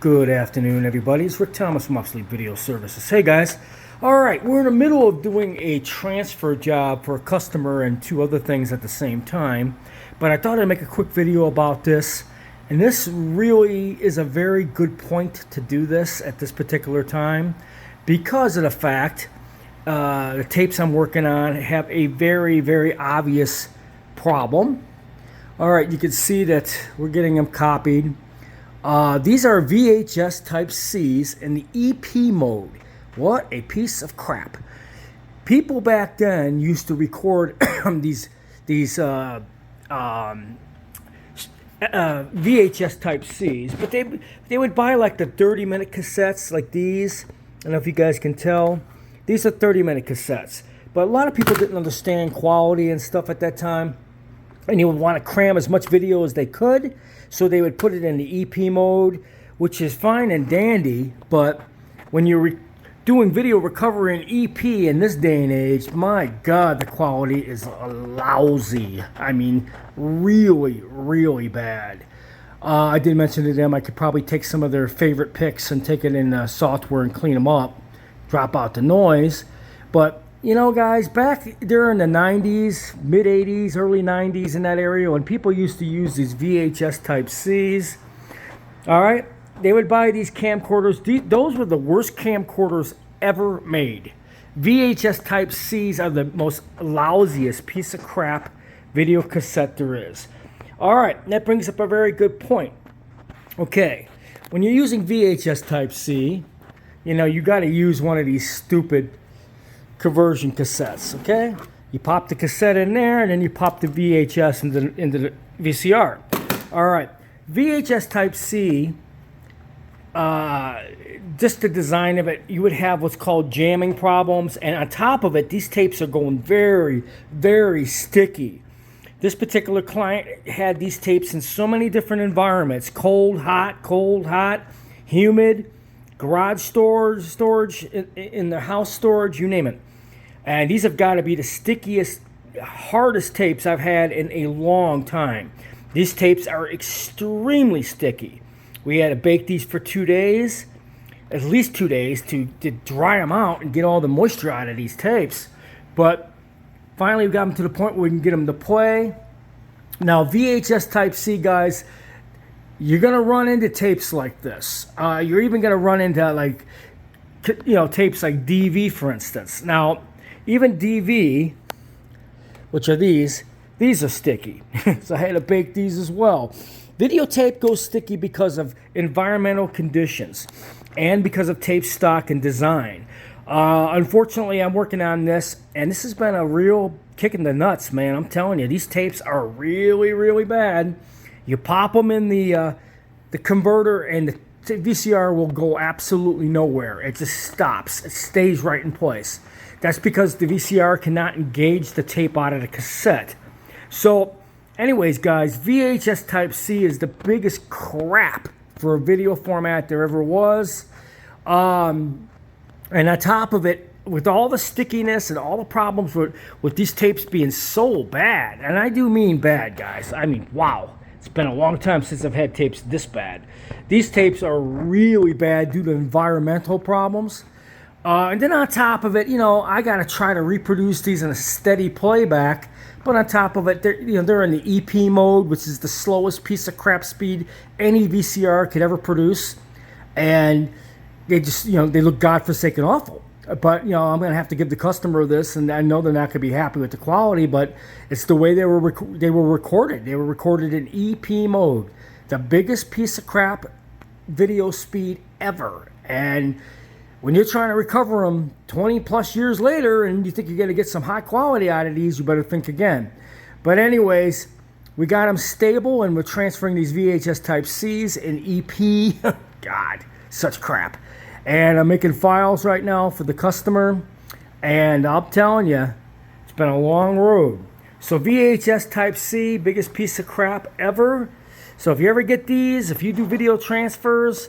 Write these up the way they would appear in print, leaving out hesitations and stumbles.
Good afternoon, everybody. It's Rick Thomas from Obsolete Video Services. Hey, guys. All right, we're in the middle of doing a transfer job for a customer and two other things at the same time. But I thought I'd make a quick video about this. And this really is a very good point to do this at this particular time because of the fact the tapes I'm working on have a very, very obvious problem. All right, you can see that we're getting them copied. These are VHS type Cs in the EP mode. What a piece of crap. People back then used to record these VHS type Cs, but they would buy like the 30-minute cassettes like these. I don't know if you guys can tell. These are 30-minute cassettes. But a lot of people didn't understand quality and stuff at that time. And you would want to cram as much video as they could. So they would put it in the EP mode, which is fine and dandy. But when you're doing video recovery in EP in this day and age, my God, the quality is lousy. I mean, really, really bad. I did mention to them I could probably take some of their favorite pics and take it in software and clean them up, drop out the noise. But you know, guys, back during the 90s, mid-80s, early 90s in that area, when people used to use these VHS type Cs, all right, they would buy these camcorders. Those were the worst camcorders ever made. VHS type Cs are the most lousiest piece of crap video cassette there is. All right, that brings up a very good point. Okay, when you're using VHS type C, you know, you got to use one of these stupid conversion cassettes, okay? You pop the cassette in there, and then you pop the VHS into the VCR. All right, VHS type C, just the design of it, you would have what's called jamming problems, and on top of it, these tapes are going very, very sticky. This particular client had these tapes in so many different environments: cold, hot, humid, garage storage, in the house storage, you name it. And these have got to be the stickiest, hardest tapes I've had in a long time. These tapes are extremely sticky. We had to bake these for 2 days, at least 2 days, to dry them out and get all the moisture out of these tapes. But finally we got them to the point where we can get them to play. Now, VHS type C, guys, you're going to run into tapes like this. You're even going to run into, like, you know, tapes like DV, for instance. Now, even DV, which are these are sticky. So I had to bake these as well. Videotape goes sticky because of environmental conditions and because of tape stock and design. Unfortunately, I'm working on this, and this has been a real kick in the nuts, man. I'm telling you, these tapes are really, really bad. You pop them in the converter, and the VCR will go absolutely nowhere. It just stops. It stays right in place. That's because the VCR cannot engage the tape out of the cassette. So, anyways, guys, VHS type C is the biggest crap for a video format there ever was. And on top of it, with all the stickiness and all the problems with these tapes being so bad, and I do mean bad, guys. I mean, wow. It's been a long time since I've had tapes this bad. These tapes are really bad due to environmental problems. And then on top of it, you know, I got to try to reproduce these in a steady playback. But on top of it, they're in the EP mode, which is the slowest piece of crap speed any VCR could ever produce. And they just, you know, they look godforsaken awful. But, you know, I'm going to have to give the customer this, and I know they're not going to be happy with the quality, but it's the way they were recorded. They were recorded in EP mode. The biggest piece of crap video speed ever. And when you're trying to recover them 20 plus years later and you think you're going to get some high quality out of these, you better think again. But anyways, we got them stable, and we're transferring these VHS type Cs in EP. God, such crap. And I'm making files right now for the customer, and I'm telling you, it's been a long road. So VHS type C, biggest piece of crap ever. So if you ever get these, if you do video transfers,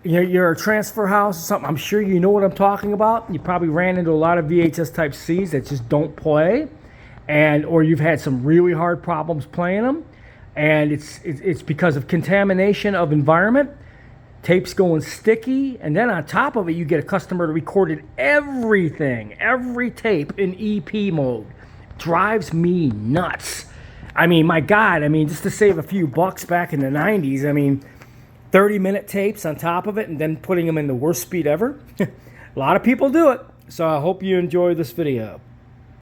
you're a transfer house or something, I'm sure you know what I'm talking about. You probably ran into a lot of VHS type Cs that just don't play, or you've had some really hard problems playing them, and it's because of contamination of environment. Tapes going sticky, and then on top of it, you get a customer that recorded everything, every tape in EP mode. Drives me nuts. I mean, my God, I mean, just to save a few bucks back in the 90s, I mean, 30-minute tapes on top of it and then putting them in the worst speed ever. A lot of people do it. So I hope you enjoy this video.